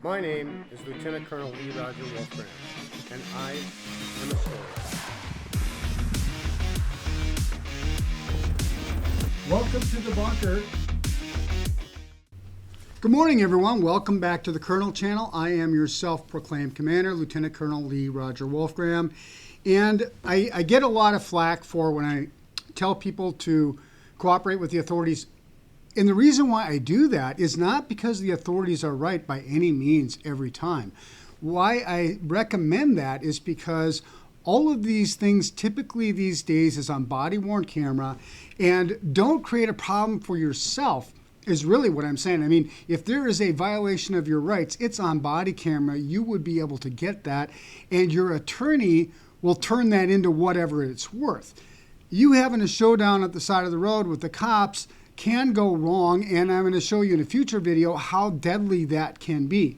My name is Lieutenant Colonel Lee Roger Wolfram, and I am a story. Welcome to the bunker. Good morning, everyone. Welcome back to the Colonel channel. I am your self-proclaimed commander, Lieutenant Colonel Lee Roger Wolfram. And I get a lot of flack for when I tell people to cooperate with the authorities. And the reason why I do that is not because the authorities are right by any means every time. Why I recommend that is because all of these things typically these days is on body-worn camera, and don't create a problem for yourself is really what I'm saying. I mean, if there is a violation of your rights, it's on body camera. You would be able to get that, and your attorney will turn that into whatever it's worth. You having a showdown at the side of the road with the cops can go wrong, and I'm going to show you in a future video how deadly that can be.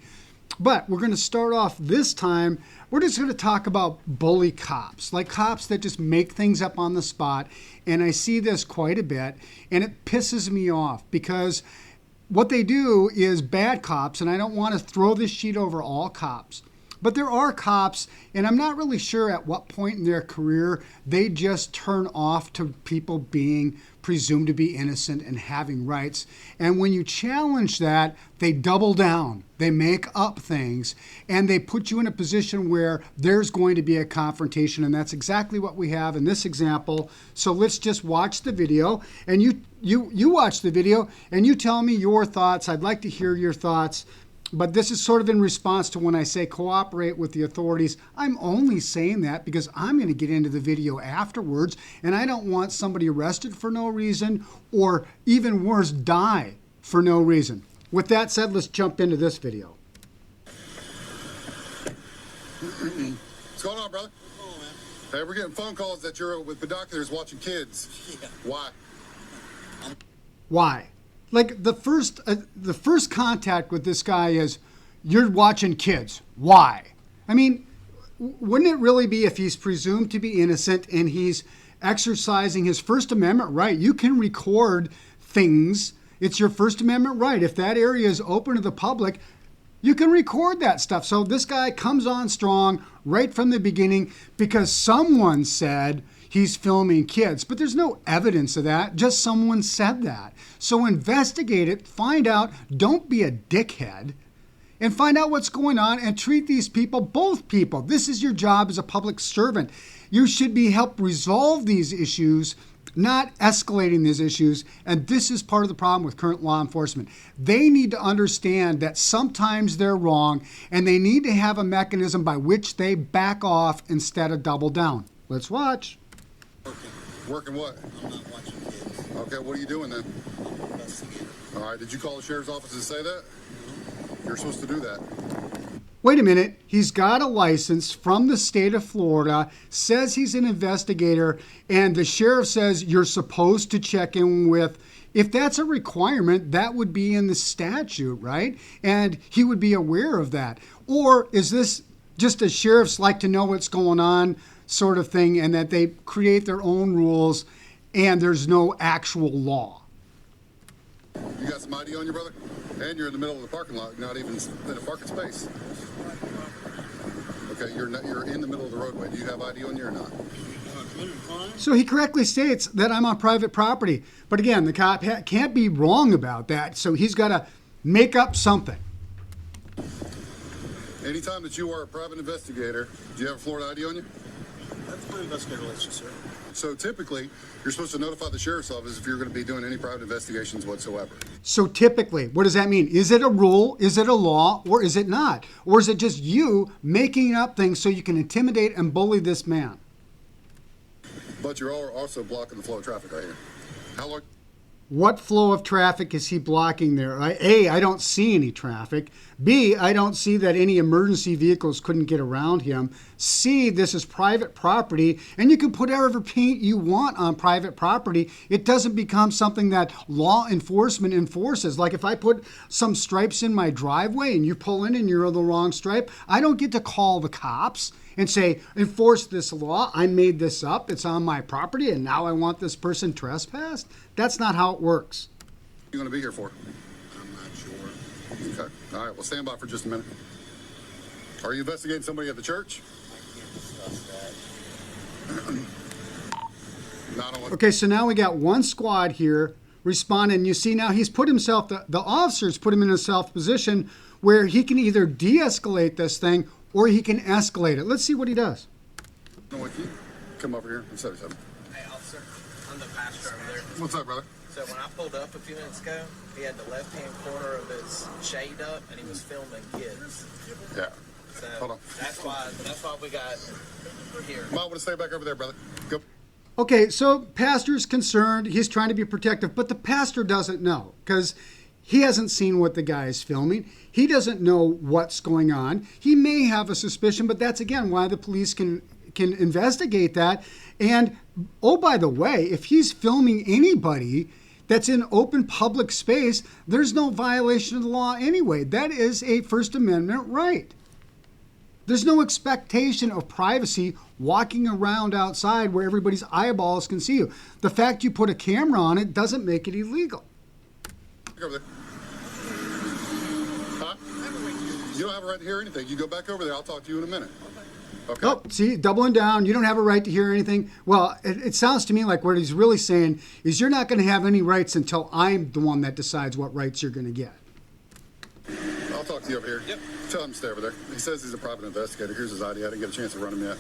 But we're going to start off this time. We're just going to talk about bully cops, like cops that just make things up on the spot. And I see this quite a bit, and it pisses me off because what they do is bad cops, and I don't want to throw this sheet over all cops. But there are cops, and I'm not really sure at what point in their career they just turn off to people being presumed to be innocent and having rights. And when you challenge that, they double down. They make up things, and they put you in a position where there's going to be a confrontation, and that's exactly what we have in this example. So let's just watch the video, and you watch the video, and you tell me your thoughts. I'd like to hear your thoughts. But this is sort of in response to when I say cooperate with the authorities. I'm only saying that because I'm going to get into the video afterwards, and I don't want somebody arrested for no reason, or even worse, die for no reason. With that said, let's jump into this video. What's going on, brother? Oh, man. Hey, we're getting phone calls that you're with binoculars watching kids. Yeah. Why? Why? Like the first contact with this guy is, you're watching kids. Why? I mean, wouldn't it really be if he's presumed to be innocent and he's exercising his First Amendment right? You can record things. It's your First Amendment right. If that area is open to the public, you can record that stuff. So this guy comes on strong right from the beginning because someone said he's filming kids, but there's no evidence of that. Just someone said that. So investigate it, find out, don't be a dickhead, and find out what's going on and treat these people, both people. This is your job as a public servant. You should be help resolve these issues, not escalating these issues. And this is part of the problem with current law enforcement. They need to understand that sometimes they're wrong, and they need to have a mechanism by which they back off instead of double down. Let's watch. Working what? I'm not watching kids. Okay, what are you doing then? I'm an investigator. All right, did you call the sheriff's office and say that? You're supposed to do that. Wait a minute. He's got a license from the state of Florida, says he's an investigator, and the sheriff says you're supposed to check in with. If that's a requirement, that would be in the statute, right? And he would be aware of that. Or is this just a sheriff's like to know what's going on sort of thing, and that they create their own rules and there's no actual law? You got some ID on you, brother? And you're in the middle of the parking lot, not even in a parking space. Okay, you're in the middle of the roadway. Do you have ID on you or not? So he correctly states that I'm on private property. But again, the cop can't be wrong about that, so he's got to make up something. Anytime that you are a private investigator, do you have a Florida ID on you? That's my investigator license, sir. So typically, you're supposed to notify the sheriff's office if you're going to be doing any private investigations whatsoever. So typically, what does that mean? Is it a rule? Is it a law? Or is it not? Or is it just you making up things so you can intimidate and bully this man? But you're also blocking the flow of traffic right here. How long? What flow of traffic is he blocking there? A, I don't see any traffic. B, I don't see that any emergency vehicles couldn't get around him. C, this is private property, and you can put whatever paint you want on private property. It doesn't become something that law enforcement enforces. Like if I put some stripes in my driveway and you pull in and you're on the wrong stripe, I don't get to call the cops and say, enforce this law. I made this up. It's on my property, and now I want this person trespassed. That's not how it works. Are you going to be here for? I'm not sure. Okay. All right, well, stand by for just a minute. Are you investigating somebody at the church? I can't discuss that. No, I don't want. Okay, so now we got one squad here responding. You see now he's put himself, the officers put him in a self position where he can either de-escalate this thing or he can escalate it. Let's see what he does. No, what, you come over here and set yourself. Hey, officer, I'm the pastor over there. What's up, brother? So when I pulled up a few minutes ago, he had the left-hand corner of his shade up, and he was filming kids. Yeah. So Hold on. that's why we got here. Might want to stay back over there, brother. Go. Okay, so pastor's concerned. He's trying to be protective, but the pastor doesn't know because he hasn't seen what the guy is filming. He doesn't know what's going on. He may have a suspicion, but that's, again, why the police can investigate that. And, oh, by the way, if he's filming anybody that's in open public space, there's no violation of the law anyway. That is a First Amendment right. There's no expectation of privacy walking around outside where everybody's eyeballs can see you. The fact you put a camera on it doesn't make it illegal. Back over there. Huh? You don't have a right to hear anything. You go back over there. I'll talk to you in a minute. Okay. Oh, see, doubling down. You don't have a right to hear anything. Well, it sounds to me like what he's really saying is you're not going to have any rights until I'm the one that decides what rights you're going to get. I'll talk to you over here. Yep. Tell him to stay over there. He says he's a private investigator. Here's his ID. I didn't get a chance to run him yet.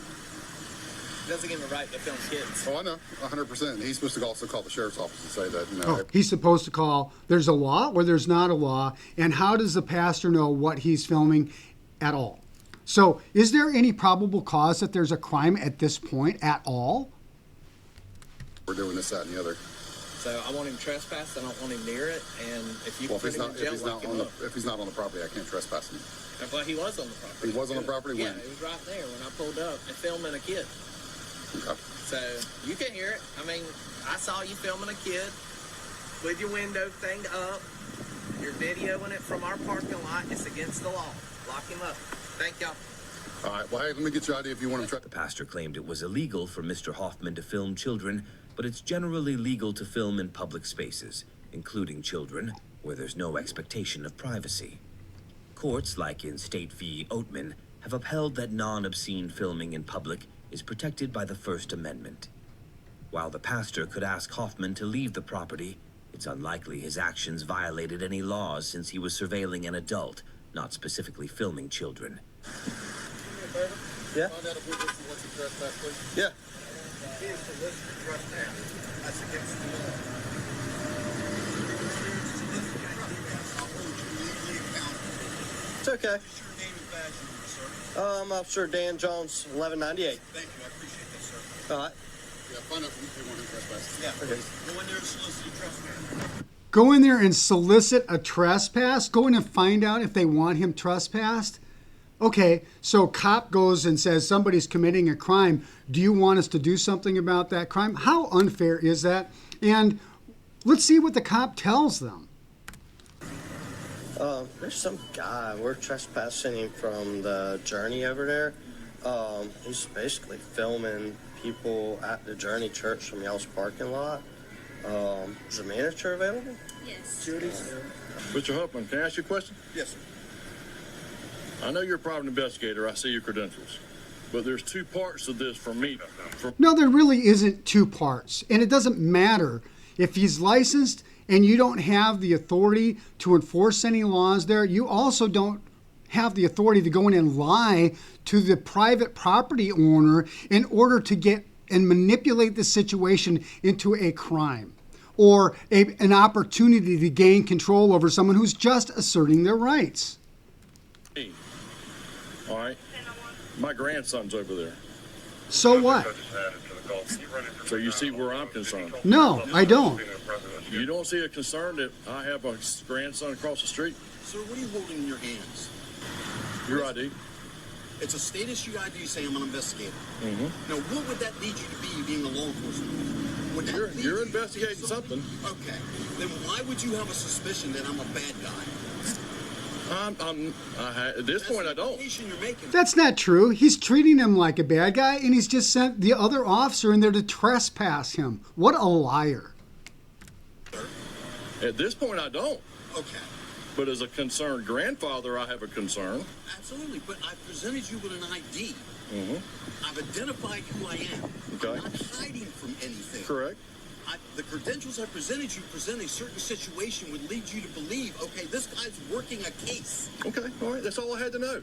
He doesn't give him the right to film kids. Oh, I know. 100%. He's supposed to also call the sheriff's office and say that, you know, Oh, he's supposed to call. There's a law or there's not a law. And how does the pastor know what he's filming at all? So is there any probable cause that there's a crime at this point at all? we're doing this, that, and the other. So I want him trespassed. I don't want him near it. And if you Well, if put he's him not, in jail, lock him up. if he's not on the property, I can't trespass him. Well, he was on the property. He was on the property Yeah, when? he was right there when I pulled up and filming a kid. Okay. So you can hear it. I mean, I saw you filming a kid with your window thing up. You're videoing it from our parking lot. It's against the law. Lock him up. Thank y'all. All right. Well, hey, let me get your ID if you want him. The pastor claimed it was illegal for Mr. Hoffman to film children, but it's generally legal to film in public spaces, including children, where there's no expectation of privacy. Courts, like in State v. Oatman, have upheld that non-obscene filming in public is protected by the First Amendment. While the pastor could ask Hoffman to leave the property, it's unlikely his actions violated any laws since he was surveilling an adult, not specifically filming children. Yeah. Find out if what's the trespass, please. Yeah. That's against the law. It's okay. Officer Dan Jones, 1198. Thank you. I appreciate that, sir. All right. Yeah, find out if they want him trespassed. Yeah. Please. Go in there and solicit a trespass. Go in there and solicit a trespass? Go in and find out if they want him trespassed? Okay, so cop goes and says somebody's committing a crime. Do you want us to do something about that crime? How unfair is that? And let's see what the cop tells them. There's some guy, we're trespassing him from the Journey over there. He's basically filming people at the Journey Church from y'all's parking lot. Is a manager available? Yes. Mr. Huffman, can I ask you a question? Yes, sir. I know you're a private investigator. I see your credentials. But there's two parts to this for me. No, there really isn't two parts. And it doesn't matter if he's licensed and you don't have the authority to enforce any laws there. You also don't have the authority to go in and lie to the private property owner in order to get and manipulate the situation into a crime or an opportunity to gain control over someone who's just asserting their rights. All right? My grandson's over there. So what? So you see where I'm concerned. No, I don't. You don't see a concern that I have a grandson across the street? Sir, what are you holding in your hands? Your ID? It's a state issue ID saying I'm an investigator. Mm-hmm. Now, what would that lead you to be being a law enforcement? Would that lead you You're to be investigating something. Okay. Then why would you have a suspicion that I'm a bad guy? At this point, I don't. That's the implication you're making. That's not true. He's treating him like a bad guy, and he's just sent the other officer in there to trespass him. What a liar. At this point, I don't. Okay. But as a concerned grandfather, I have a concern. Absolutely, but I presented you with an ID. I've identified who I am. Okay. I'm not hiding from anything. Correct. The credentials I presented you present a certain situation would lead you to believe, okay, this guy's working a case. Okay, all right, that's all I had to know.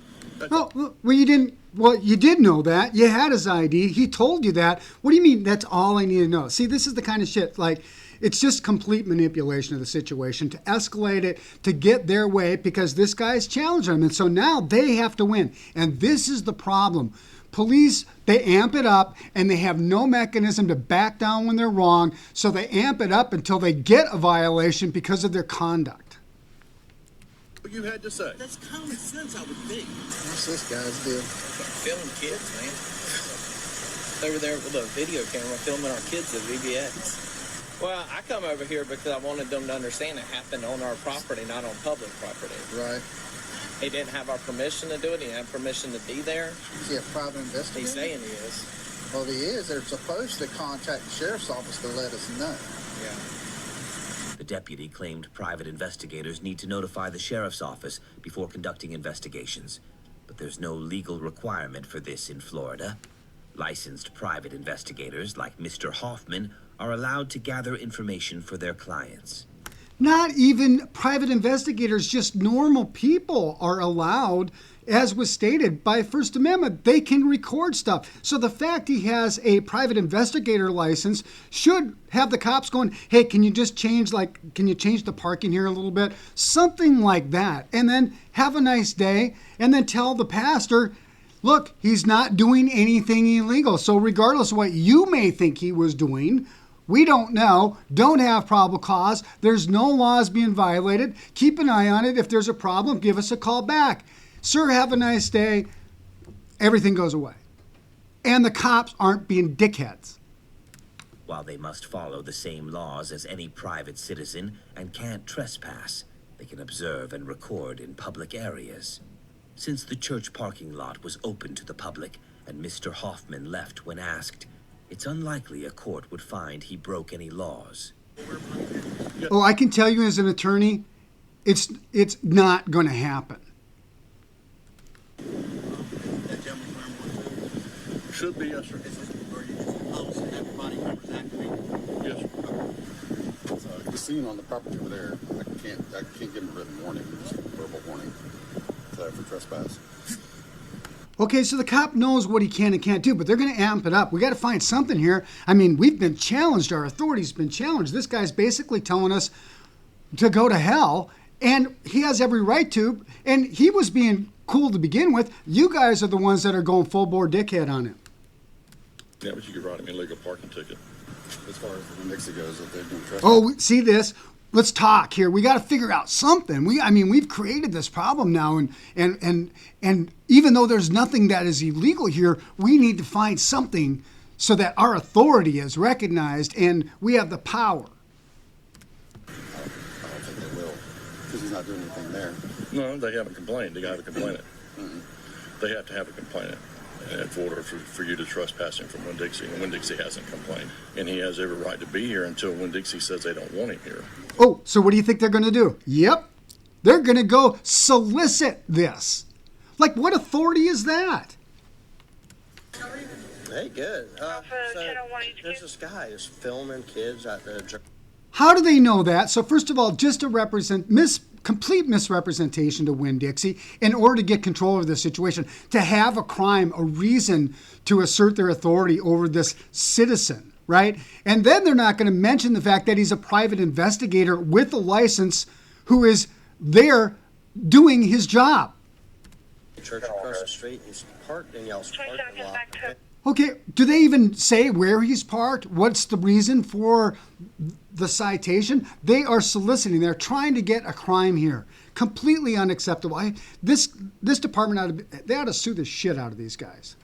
Oh, well, you didn't. Well, you did know that. You had his ID. He told you that. What do you mean? That's all I need to know. See, this is the kind of shit. Like, it's just complete manipulation of the situation to escalate it to get their way because this guy's challenging them, and so now they have to win. And this is the problem. Police, they amp it up and they have no mechanism to back down when they're wrong, so they amp it up until they get a violation because of their conduct. What you had to say? That's common sense, I would think. What's this guy's deal? Filming kids, man. Over there with a video camera filming our kids at VBX. Well, I come over here because I wanted them to understand it happened on our property, not on public property. Right. He didn't have our permission to do it. He didn't have permission to be there. Is he a private investigator? He's saying he is. Well, if he is, they're supposed to contact the sheriff's office to let us know. Yeah. The deputy claimed private investigators need to notify the sheriff's office before conducting investigations. But there's no legal requirement for this in Florida. Licensed private investigators like Mr. Hoffman are allowed to gather information for their clients. Not even private investigators, just normal people are allowed, as was stated by First Amendment. They can record stuff. So the fact he has a private investigator license should have the cops going, hey, can you just change, can you change the parking here a little bit? Something like that. And then have a nice day and then tell the pastor, look, he's not doing anything illegal. So regardless of what you may think he was doing, we don't know, don't have probable cause, there's no laws being violated, keep an eye on it. If there's a problem, give us a call back. Sir, have a nice day. Everything goes away. And the cops aren't being dickheads. While they must follow the same laws as any private citizen and can't trespass, they can observe and record in public areas. Since the church parking lot was open to the public and Mr. Hoffman left when asked, it's unlikely a court would find he broke any laws. Oh, I can tell you as an attorney, it's not going to happen. That gentleman's wearing one. Should be, yes, sir. Are you policy everybody members activated? Yes, sir. The scene on the property over there, I can't give him a written warning, just a verbal warning for trespass. Okay, so the cop knows what he can and can't do, but they're going to amp it up. We got to find something here. I mean, we've been challenged. Our authority's been challenged. This guy's basically telling us to go to hell, and he has every right to. And he was being cool to begin with. You guys are the ones that are going full bore dickhead on him. Yeah, but you could write him an illegal parking ticket. As far as the Nixie goes, if they're doing trespass. Oh, see this? Let's talk here. We got to figure out something. We've created this problem now, and even though there's nothing that is illegal here, we need to find something so that our authority is recognized and we have the power. I don't think they will, because he's not doing anything there. No, they haven't complained. They got a complainant. They have to have a complainant in order for you to trespass him from Winn-Dixie. And Winn-Dixie hasn't complained. And he has every right to be here until Winn-Dixie says they don't want him here. Oh, so what do you think they're going to do? Yep. They're going to go solicit this. Like, what authority is that? Hey, good. So there's this guy who's filming kids at the... How do they know that? So first of all, just to complete misrepresentation to Winn-Dixie in order to get control of the situation, to have a crime, a reason to assert their authority over this citizen, right? And then they're not going to mention the fact that he's a private investigator with a license who is there doing his job. Church across the street. He's parked in y'all's parking lot. Okay, do they even say where he's parked? What's the reason for the citation? They are soliciting. They're trying to get a crime here. Completely unacceptable. This department they ought to sue the shit out of these guys.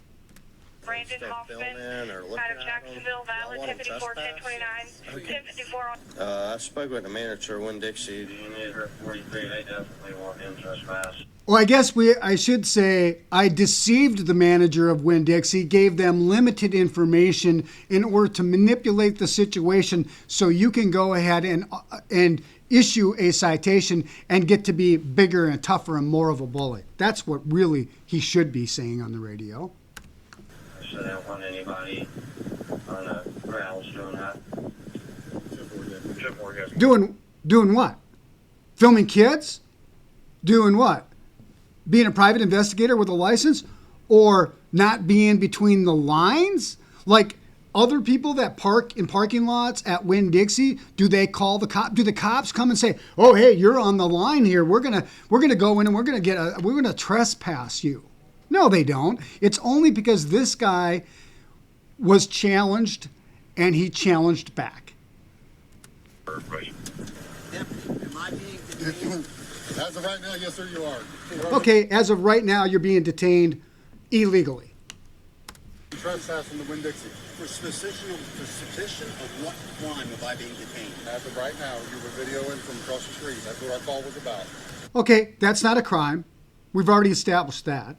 Brandon Hoffman, out of Jacksonville, valid 1054-1029, 1054. I spoke with the manager, Winn-Dixie. Do you need her 43? They definitely want him trespass. Well, I guess I should say I deceived the manager of Winn-Dixie, gave them limited information in order to manipulate the situation so you can go ahead and issue a citation and get to be bigger and tougher and more of a bully. That's what really he should be saying on the radio. So I don't want anybody on the grounds doing that. Doing what? Filming kids? Doing what? Being a private investigator with a license? Or not being between the lines? Like other people that park in parking lots at Winn-Dixie, do they call the cop? Do the cops come and say, "Oh, hey, you're on the line here. We're gonna go in and we're gonna trespass you"? No, they don't. It's only because this guy was challenged and he challenged back. Am I being detained? As of right now, yes, sir, you are. Okay, as of right now, you're being detained illegally. Trespassing the Winn-Dixie. For suspicion of what crime am I being detained? As of right now, you were videoing from across the street. That's what our call was about. Okay, that's not a crime. We've already established that.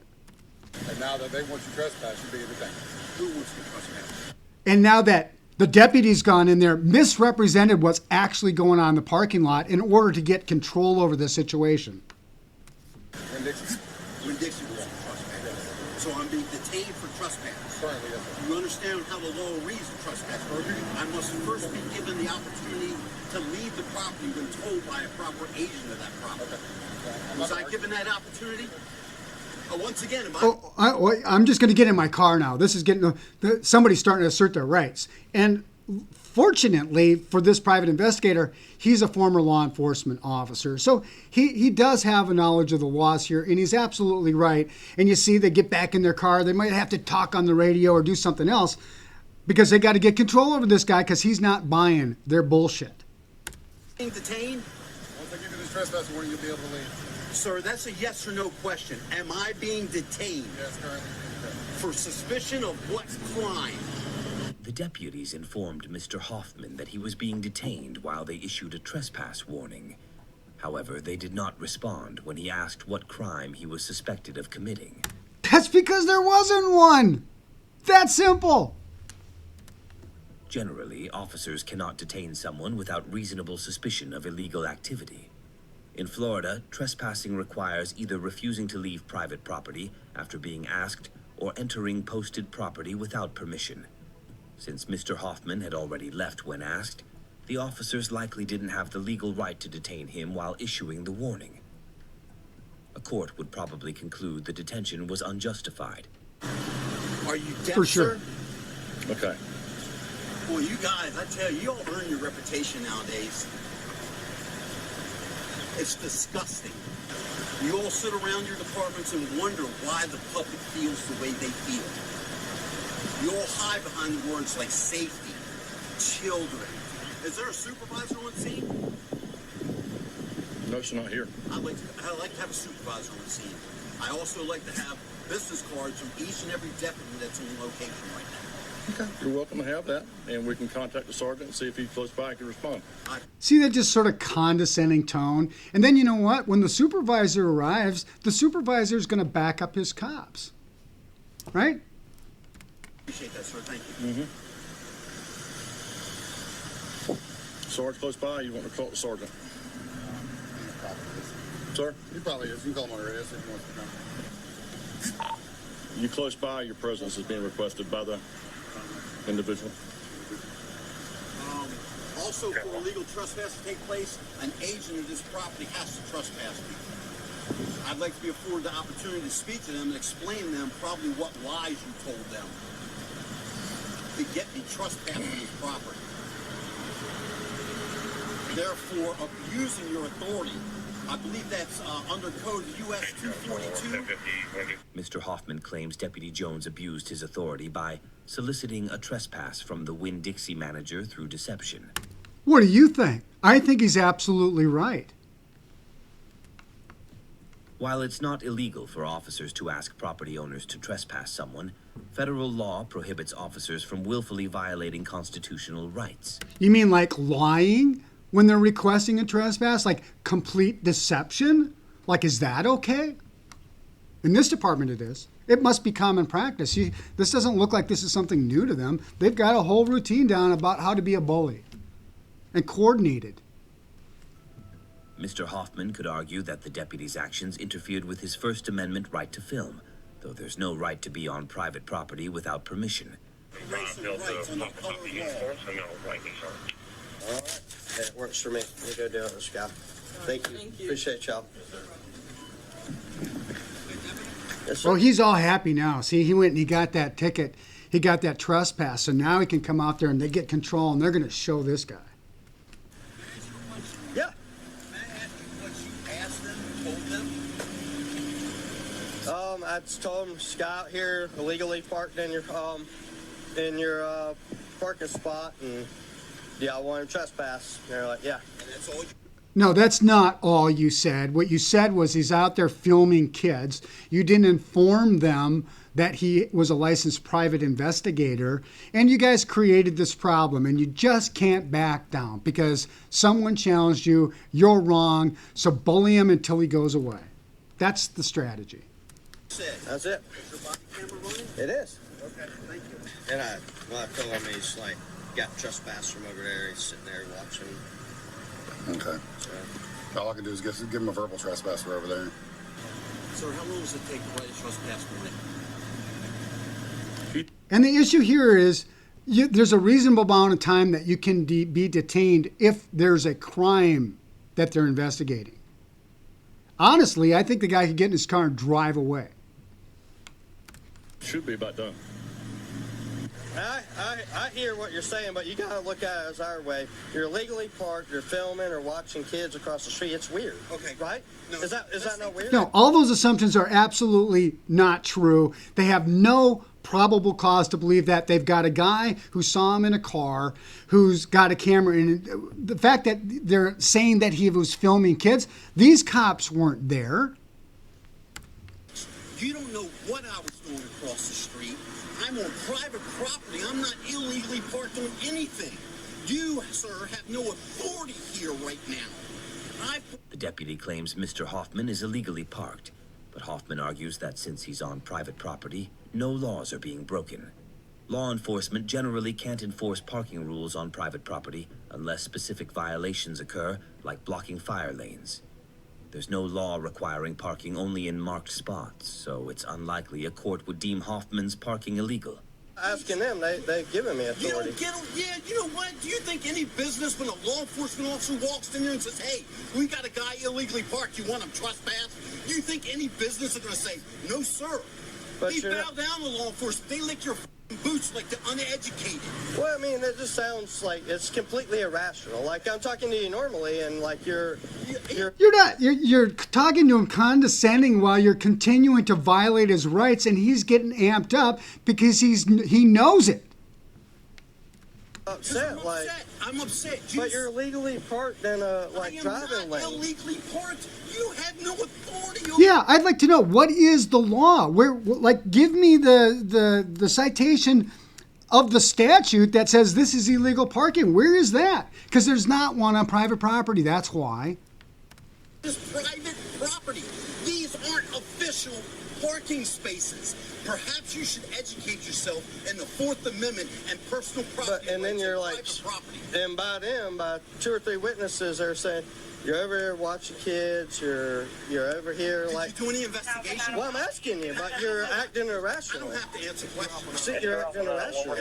And now that they want you trespassed, you're being detained. Who wants to trespass? And now that the deputy's gone in there, misrepresented what's actually going on in the parking lot in order to get control over the situation. Winn-Dixie. Winn-Dixie was trespass. So I'm being detained for trespass. Currently, yes, sir. You understand how the law reads for trespass? I must first be given the opportunity to leave the property when told by a proper agent of that property. Okay. Was I given that opportunity? Once again, I'm just going to get in my car now. This is somebody's starting to assert their rights. And fortunately for this private investigator, he's a former law enforcement officer. So he does have a knowledge of the laws here, and he's absolutely right. And you see, they get back in their car. They might have to talk on the radio or do something else because they got to get control over this guy because he's not buying their bullshit. being detained? Once I give you this trespass warning, you'll be able to leave. Sir, that's a yes or no question. Am I being detained? Yes, currently. For suspicion of what crime? The deputies informed Mr. Hoffman that he was being detained while they issued a trespass warning. However, they did not respond when he asked what crime he was suspected of committing. That's because there wasn't one. That simple. Generally, officers cannot detain someone without reasonable suspicion of illegal activity. In Florida, trespassing requires either refusing to leave private property after being asked or entering posted property without permission. Since Mr. Hoffman had already left when asked, the officers likely didn't have the legal right to detain him while issuing the warning. A court would probably conclude the detention was unjustified. Are you deaf, For sure. sir? Okay. Well, you guys, I tell you, you all earn your reputation nowadays. It's disgusting. You all sit around your departments and wonder why the public feels the way they feel. You all hide behind the words like safety, children. Is there a supervisor on scene? No, she's not here. I'd like to have a supervisor on scene. I also like to have business cards from each and every deputy that's on location right now. Okay. You're welcome to have that, and we can contact the sergeant and see if he's close by and can respond. See that just sort of condescending tone? And then you know what? When the supervisor arrives, the supervisor is going to back up his cops. Right? Appreciate that, sir. Thank you. Sarge close by, you want to call the sergeant? Sir? He probably is. You can call him on the radio if he wants to come. You close by, your presence is being requested by the individual. Also, for illegal trespass to take place, an agent of this property has to trespass me. I'd like to be afforded the opportunity to speak to them and explain to them probably what lies you told them to get me trespassing this property. Therefore, abusing your authority. I believe that's under code US 242. Mr. Hoffman claims Deputy Jones abused his authority by soliciting a trespass from the Winn-Dixie manager through deception. What do you think? I think he's absolutely right. While it's not illegal for officers to ask property owners to trespass someone, federal law prohibits officers from willfully violating constitutional rights. You mean like lying when they're requesting a trespass? Like complete deception? Like, is that okay? In this department it is. It must be common practice. This doesn't look like this is something new to them. They've got a whole routine down about how to be a bully and coordinated. Mr. Hoffman could argue that the deputy's actions interfered with his First Amendment right to film, though there's no right to be on private property without permission. All right, it works for me. We go do it, this guy. Thank you. Appreciate y'all. Yes, sir. Well, he's all happy now. See, he went and he got that ticket. He got that trespass. So now he can come out there and they get control and they're going to show this guy. Yeah. May I ask you what you asked them, told them? I just told him, Scott here illegally parked in your parking spot, and do y'all want him to trespass? And they're like, yeah. And that's all you. No, that's not all you said. What you said was he's out there filming kids. You didn't inform them that he was a licensed private investigator, and you guys created this problem, and you just can't back down because someone challenged you, you're wrong, so bully him until he goes away. That's the strategy. That's it. Is your body camera running? It is. Okay, thank you. And I told him he's like, got trespass from over there. He's sitting there watching. Okay. So. All I can do is give him a verbal trespasser over there. Sir, how long does it take to write a trespass warning? And the issue here is there's a reasonable amount of time that you can be detained if there's a crime that they're investigating. Honestly, I think the guy could get in his car and drive away. Should be about done. I hear what you're saying, but you gotta look at it as our way. You're illegally parked, you're filming or watching kids across the street. It's weird. Okay. Right? No, is that not weird? No, all those assumptions are absolutely not true. They have no probable cause to believe that. They've got a guy who saw him in a car, who's got a camera, and the fact that they're saying that he was filming kids, these cops weren't there. You don't know what I was doing across the street. I'm on private property. I'm not illegally parked on anything. You, sir, have no authority here right now. The deputy claims Mr. Hoffman is illegally parked, but Hoffman argues that since he's on private property, no laws are being broken. Law enforcement generally can't enforce parking rules on private property unless specific violations occur, like blocking fire lanes. There's no law requiring parking only in marked spots, so it's unlikely a court would deem Hoffman's parking illegal. Asking them, they've given me You authority. don't get them. Yeah, you know what? Do you think any business when a law enforcement officer walks in there and says, hey, we got a guy illegally parked, you want him trespass? Do you think any business is going to say, no, sir? But They bow down to law enforcement. They lick your boots like the uneducated. Well, I mean, it just sounds like it's completely irrational. Like, I'm talking to you normally, and like you're You're talking to him condescending while you're continuing to violate his rights, and he's getting amped up because he knows it. upset. I'm upset. But you're illegally parked in a driving I am not lane. illegally parked. You have no authority. Yeah, I'd like to know, what is the law? Give me the citation of the statute that says this is illegal parking. Where is that? Because there's not one on private property. That's why. This private property. These aren't official parking spaces. Perhaps you should educate yourself in the Fourth Amendment and personal property. And then rights you're of like, private property. and by 2 or 3 witnesses, they're saying, you're over here watching kids, you're over here Did you do any investigation? Well, I'm asking you, but you're acting irrational. I don't have to answer questions. See, you're acting irrational.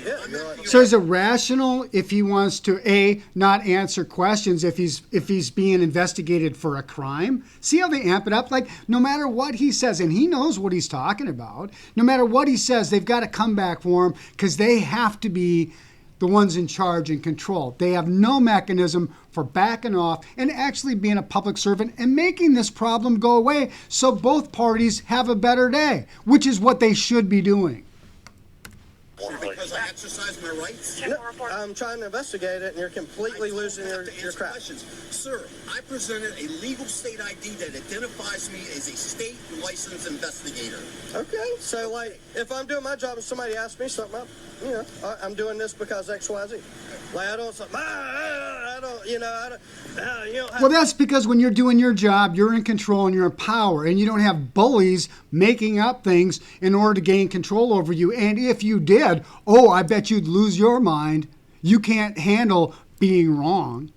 Yeah, you're like, So is it rational if he wants to not answer questions if he's being investigated for a crime? See how they amp it up? Like, no matter what he says, and he knows what he's talking about, no matter what he says, they've got to come back for him because they have to be the ones in charge and control. They have no mechanism for backing off and actually being a public servant and making this problem go away so both parties have a better day, which is what they should be doing. Because I exercise my rights? no, I'm trying to investigate it, and you're completely losing your crap. Questions. Sir, I presented a legal state ID that identifies me as a state licensed investigator. Okay, so if I'm doing my job and somebody asks me something, I'm doing this because X, Y, Z. Like, I don't say, I don't. Well, that's because when you're doing your job, you're in control and you're in power, and you don't have bullies making up things in order to gain control over you. And if you did, I bet you'd lose your mind. You can't handle being wrong.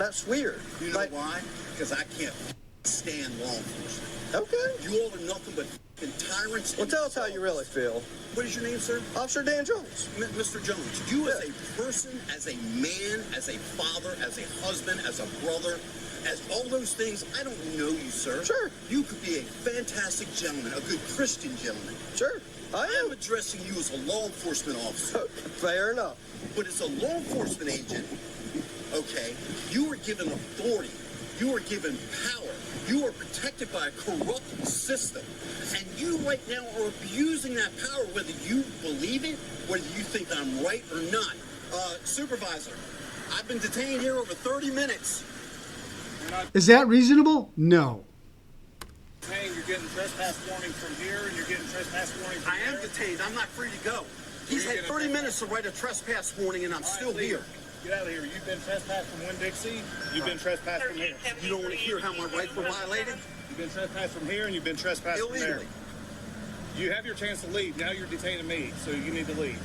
That's weird. You know why? Because I can't stand law enforcement. Okay. You all are nothing but tyrants. Well, tell us how you really feel. What is your name, sir? Officer Dan Jones. Mr. Jones, you as a person, as a man, as a father, as a husband, as a brother, as all those things, I don't know you, sir. Sure. You could be a fantastic gentleman, a good Christian gentleman. Sure. I am. addressing you as a law enforcement officer. Fair enough. But as a law enforcement agent, okay, you are given authority. You are given power. You are protected by a corrupt system. And you right now are abusing that power, whether you believe it, whether you think I'm right or not. Supervisor, I've been detained here over 30 minutes. Is that reasonable? No. Saying you're getting trespass warning from here and you're getting trespass warning from I am detained. I'm not free to go. He's had 30 minutes to write a trespass warning, and I'm still here. Get out of here. You've been trespassed from Winn-Dixie. You've been trespassed from here. You don't want to hear how my rights were violated? You've been trespassed from here and you've been trespassed from there. Illegally. You have your chance to leave. Now you're detaining me, so you need to leave.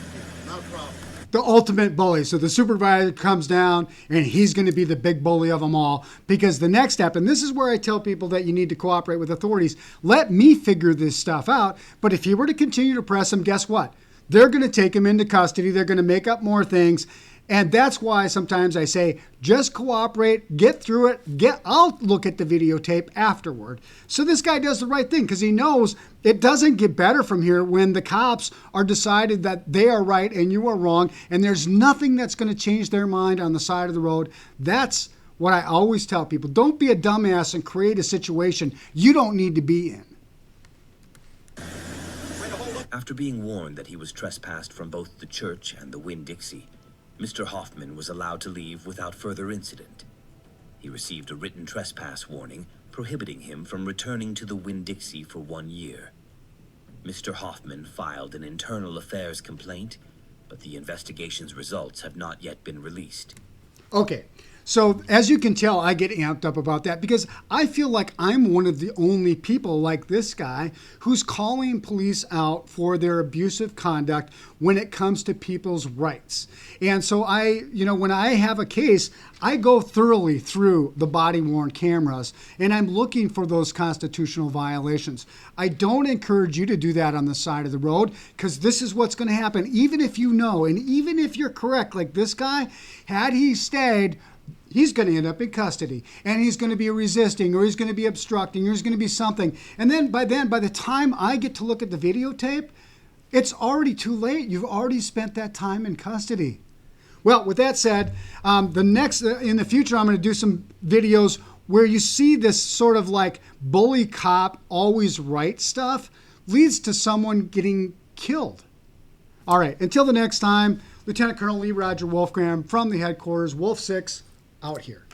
Not a problem. The ultimate bully. So the supervisor comes down and he's going to be the big bully of them all, because the next step, and this is where I tell people that you need to cooperate with authorities, let me figure this stuff out. But if you were to continue to press them, guess what? They're going to take him into custody. They're going to make up more things. And that's why sometimes I say, just cooperate, get through it, I'll look at the videotape afterward. So this guy does the right thing, because he knows it doesn't get better from here when the cops are decided that they are right and you are wrong, and there's nothing that's going to change their mind on the side of the road. That's what I always tell people. Don't be a dumbass and create a situation you don't need to be in. After being warned that he was trespassed from both the church and the Winn-Dixie, Mr. Hoffman was allowed to leave without further incident. He received a written trespass warning prohibiting him from returning to the Winn-Dixie for 1 year. Mr. Hoffman filed an internal affairs complaint, but the investigation's results have not yet been released. Okay, so as you can tell, I get amped up about that because I feel like I'm one of the only people like this guy who's calling police out for their abusive conduct when it comes to people's rights. And so when I have a case, I go thoroughly through the body-worn cameras and I'm looking for those constitutional violations. I don't encourage you to do that on the side of the road, because this is what's going to happen. Even if you know, and even if you're correct, like this guy, had he stayed, he's going to end up in custody, and he's going to be resisting, or he's going to be obstructing, or he's going to be something. And then by the time I get to look at the videotape, it's already too late. You've already spent that time in custody. Well, with that said, in the future, I'm going to do some videos where you see this sort of like bully cop, always right stuff leads to someone getting killed. All right, until the next time, Lieutenant Colonel Lee Roger Wolfgram from the headquarters, Wolf 6, out here.